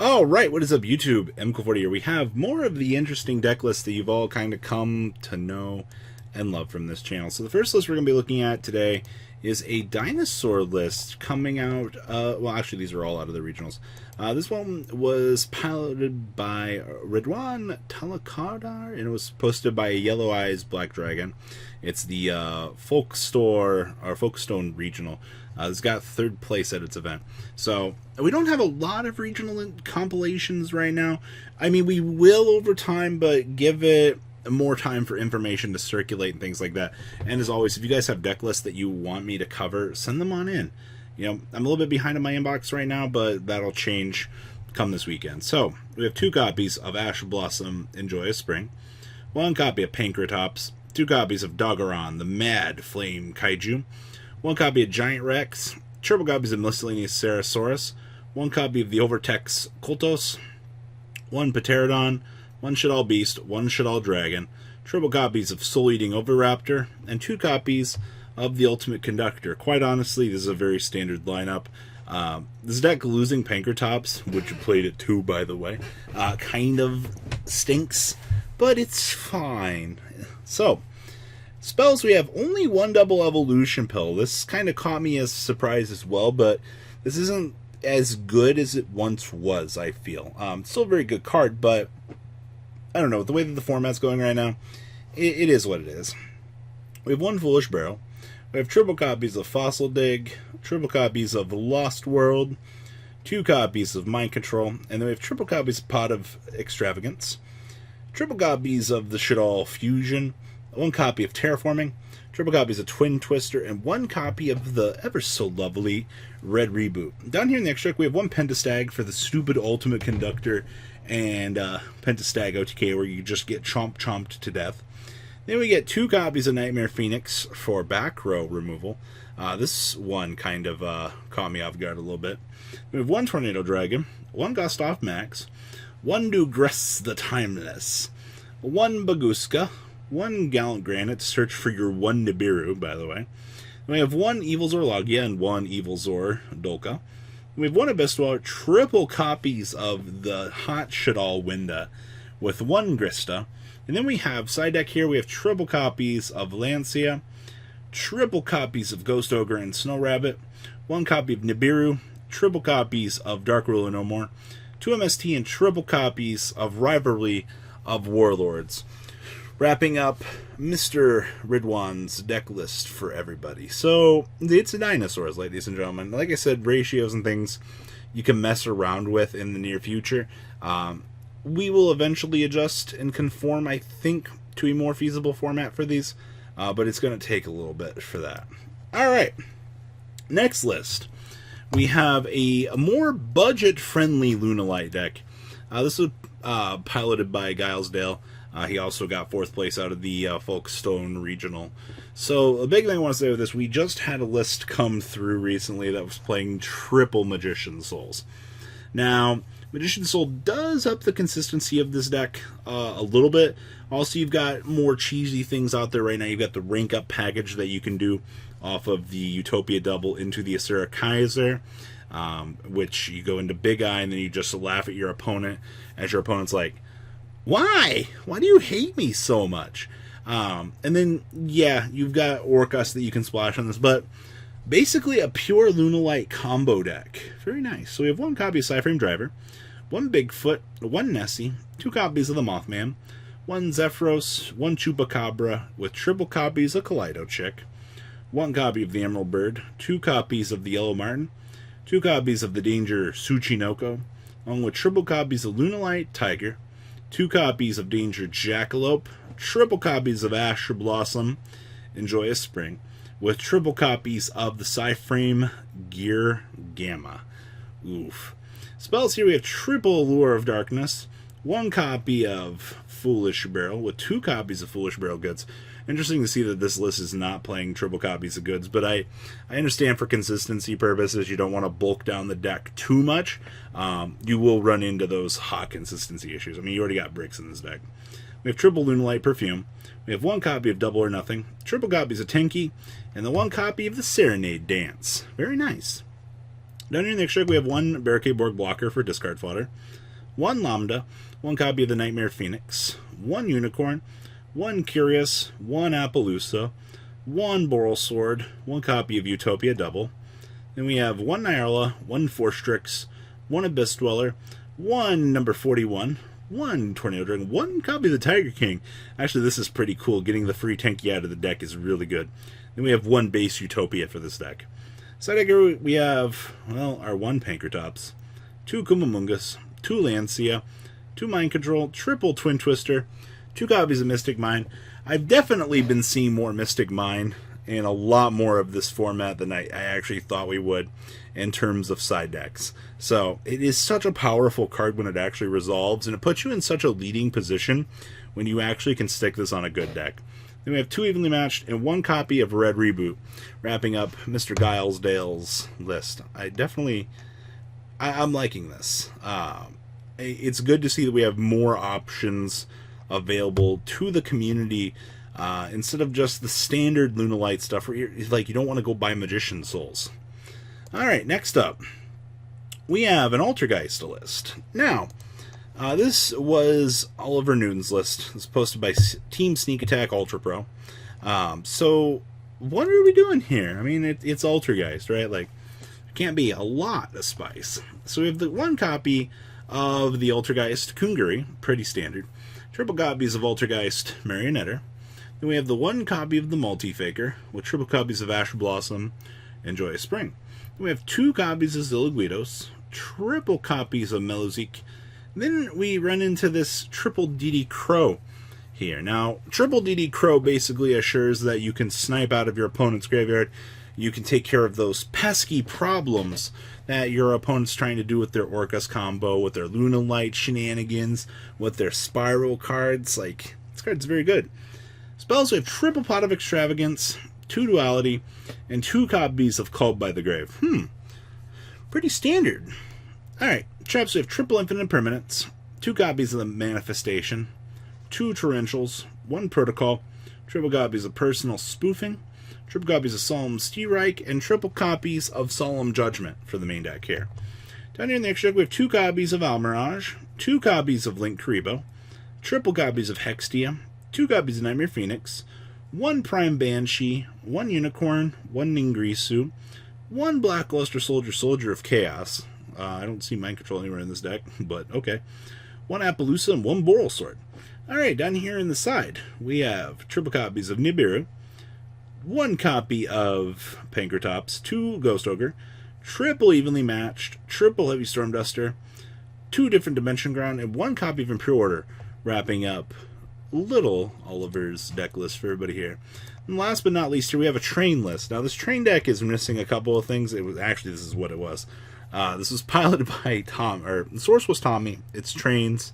Alright, what is up YouTube? MCO40 here. We have more of the interesting deck lists that you've all kind of come to know and love from this channel. So the first list we're going to be looking at today is a dinosaur list coming out, well actually these are all out of the regionals. This one was piloted by Ridwan Talakardar and it was posted by Yellow Eyes Black Dragon. It's the Folkestone regional. It's got third place at its event. So we don't have a lot of regional compilations right now. I mean, we will over time, but give it more time for information to circulate and things like that. And as always, if you guys have deck lists that you want me to cover, send them on in. You know, I'm a little bit behind in my inbox right now, but that'll change come this weekend. So we have 2 copies of Ash Blossom Enjoy a Spring, 1 copy of Pankratops, 2 copies of Doggeron, the Mad Flame Kaiju, 1 copy of Giant Rex, triple copies of Miscellaneous Ceratosaurus, 1 copy of the Overtex Koltos, 1 Pterodon, 1 Shadal Beast, 1 Shadal Dragon, triple copies of Soul Eating Oviraptor, and 2 copies of the Ultimate Conductor. Quite honestly, this is a very standard lineup. This deck losing Pankratops, which played at 2 by the way, kind of stinks, but it's fine. So, spells, we have only 1 double evolution pill. This kind of caught me as a surprise as well, but this isn't as good as it once was, I feel. Still a very good card, but I don't know, the way that the format's going right now, it is what it is. We have 1 Foolish Barrel. We have triple copies of Fossil Dig, triple copies of Lost World, 2 copies of Mind Control, and then we have triple copies of Pot of Extravagance, triple copies of the Shadal Fusion, 1 copy of Terraforming, triple copies of Twin Twister, and 1 copy of the ever so lovely Red Reboot. Down here in the extract, we have 1 Pentastag for the stupid Ultimate Conductor and Pentastag OTK, where you just get chomped to death. Then we get 2 copies of Nightmare Phoenix for back row removal. This one kind of caught me off guard a little bit. We have 1 Tornado Dragon, 1 Gustav Max, 1 Dugress the Timeless, 1 Baguska, 1 Gallant Granite, search for your 1 Nibiru, by the way. Then we have 1 Evil Zorlagia and 1 Evil Zor Dolka. We have 1 Abyss Dweller, triple copies of the Hot Shadal Winda with 1 Grista. And then we have, side deck here, we have triple copies of Lancia, triple copies of Ghost Ogre and Snow Rabbit, 1 copy of Nibiru, triple copies of Dark Ruler No More, 2 MST, and triple copies of Rivalry of Warlords. Wrapping up Mr. Ridwan's deck list for everybody. So, it's a Dinosaurs, ladies and gentlemen. Like I said, ratios and things you can mess around with in the near future. We will eventually adjust and conform, I think, to a more feasible format for these, but it's going to take a little bit for that. Alright, next list. We have a more budget-friendly Lunalight deck. This was piloted by Gilesdale. He also got 4th place out of the Folkestone Regional. So, the big thing I want to say with this, we just had a list come through recently that was playing triple Magician Souls. Now, Magician Soul does up the consistency of this deck a little bit. Also, you've got more cheesy things out there right now. You've got the rank up package that you can do off of the Utopia double into the Asura Kaiser, which you go into Big Eye and then you just laugh at your opponent as your opponent's like, why? Why do you hate me so much? And then, yeah, you've got Orcus that you can splash on this, but basically a pure Lunalight combo deck. Very nice. So we have 1 copy of Psyframe Driver, 1 Bigfoot, 1 Nessie, 2 copies of the Mothman, 1 Zephyros, 1 Chupacabra, with triple copies of Kaleido Chick, 1 copy of the Emerald Bird, 2 copies of the Yellow Martin, 2 copies of the Danger Tsuchinoko, along with triple copies of Lunalight Tiger, 2 copies of Danger Jackalope, triple copies of Ash Blossom Enjoy a Spring, with triple copies of the Psyframe Gear Gamma. Oof. Spells here, we have triple Allure of Darkness, 1 copy of Foolish Barrel, with 2 copies of Foolish Barrel goods. Interesting to see that this list is not playing triple copies of goods, but I understand for consistency purposes you don't want to bulk down the deck too much. You will run into those hot consistency issues. I mean, you already got bricks in this deck. We have triple Lunalight Perfume. We have one copy of Double or Nothing, triple copies of Tenki, and the one copy of the Serenade Dance. Very nice. Down here in the extra deck, we have one Barricade Borg Blocker for discard fodder, one Lambda, one copy of the Nightmare Phoenix, one Unicorn, one Curious, one Appaloosa, one Boral Sword, one copy of Utopia Double. Then we have one Nyarla, one Forstrix, one Abyss Dweller, one number 41, one Tornado Dragon, one copy of the Tiger King. Actually, this is pretty cool. Getting the free Tenki out of the deck is really good. Then we have one base Utopia for this deck. Side deck here we have, well, our one Pankratops, two Kumamungas, two Lancia, two Mind Control, triple Twin Twister, two copies of Mystic Mine. I've definitely been seeing more Mystic Mine and a lot more of this format than I actually thought we would in terms of side decks. So it is such a powerful card when it actually resolves, and it puts you in such a leading position when you actually can stick this on a good deck. Then we have two Evenly Matched and one copy of Red Reboot, wrapping up Mr. Gilesdale's list. I'm liking this. It's good to see that we have more options available to the community instead of just the standard Lunalight stuff where you don't want to go buy Magician Souls. Alright, next up, we have an Altergeist list. Now, this was Oliver Newton's list. It was posted by Team Sneak Attack Ultra Pro. So, what are we doing here? I mean, it's Altergeist, right? Like, there can't be a lot of spice. So we have the one copy of the Altergeist Kunguri, pretty standard. Triple copies of Altergeist Marionetter. Then we have the one copy of the Multi-Faker, with triple copies of Ash Blossom and Joyous Spring. Then we have two copies of Zillaguidos, triple copies of Melozique. Then we run into this triple DD Crow here. Now, triple DD Crow basically assures that you can snipe out of your opponent's graveyard. You can take care of those pesky problems that your opponent's trying to do with their Orcus combo, with their Lunalight shenanigans, with their Spiral cards. Like, this card's very good. Spells, we have triple Pot of Extravagance, two Duality, and two copies of Called by the Grave. Pretty standard. Alright, traps, we have triple Infinite Permanence, two copies of the Manifestation, two Torrentials, one Protocol, triple copies of Personal Spoofing, triple copies of Solemn Steerike, and triple copies of Solemn Judgment for the main deck here. Down here in the extra deck, we have two copies of Almirage, two copies of Link Karibo, triple copies of Hextia, two copies of Nightmare Phoenix, one Prime Banshee, one Unicorn, one Ningrisu, one Blackluster Soldier of Chaos. I don't see Mind Control anywhere in this deck, but okay. One Appaloosa and one Boral Sword. Alright, down here in the side, we have triple copies of Nibiru, one copy of Pankratops, two Ghost Ogre, triple Evenly Matched, triple Heavy Storm Duster, two different Dimension Ground, and one copy of Impure Order, wrapping up little Oliver's deck list for everybody here. And last but not least, here we have a train list. Now, this train deck is missing a couple of things. This is what it was. This was piloted by Tom, or the source was Tommy. It's trains.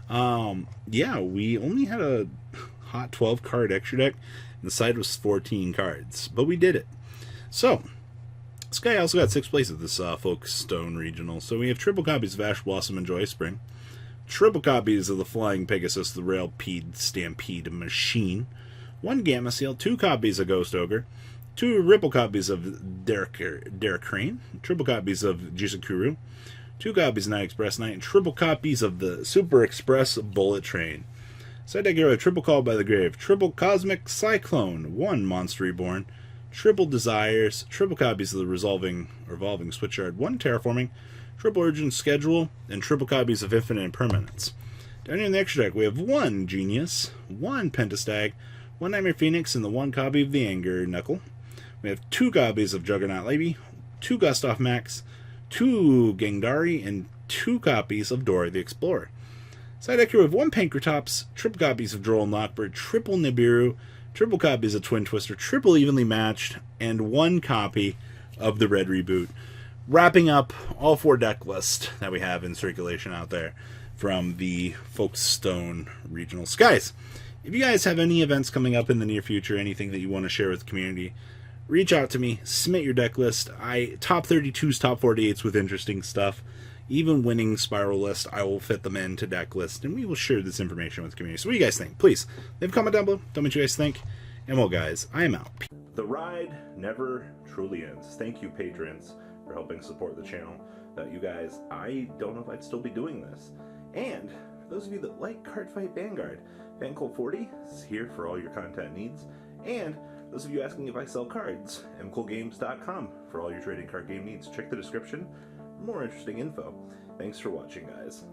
Yeah, we only had a hot 12 card extra deck, and the side was 14 cards, but we did it. So, this guy also got 6th place at this Folkestone Regional. So we have triple copies of Ash Blossom and Joyous Spring, triple copies of the Flying Pegasus, the Railpede Stampede Machine, one Gamma Seal, two copies of Ghost Ogre, two Ripple copies of Derek Crane, triple copies of Jisakuru, two copies of Night Express Knight, and triple copies of the Super Express Bullet Train. Side deck hero, triple Call by the Grave, triple Cosmic Cyclone, one Monster Reborn, triple Desires, triple copies of the Revolving Switchyard, one Terraforming, triple Urgent Schedule, and triple copies of Infinite Impermanence. Down here in the extra deck, we have one Genius, one Pentastag, one Nightmare Phoenix, and the one copy of the Anger Knuckle. We have two copies of Juggernaut Levy, two Gustav Max, two Gangdari, and two copies of Dora the Explorer. Side deck here, we have one Pankratops, triple copies of Droll and Lockbird, triple Nibiru, triple copies of Twin Twister, triple Evenly Matched, and one copy of the Red Reboot. Wrapping up all 4 deck lists that we have in circulation out there from the Folkestone Regional Skies. If you guys have any events coming up in the near future, anything that you want to share with the community, reach out to me, submit your deck list. Top 32s, top 48s with interesting stuff. even winning spiral list, I will fit them into deck list, and we will share this information with the community. So what do you guys think? Please leave a comment down below. Tell me what you guys think. And well, guys, I am out. The ride never truly ends. Thank you, patrons, for helping support the channel. Without you guys, I don't know if I'd still be doing this. And for those of you that like Cardfight Vanguard, FanColt40 is here for all your content needs. And those of you asking if I sell cards, mcoolgames.com for all your trading card game needs. Check the description for more interesting info. Thanks for watching, guys.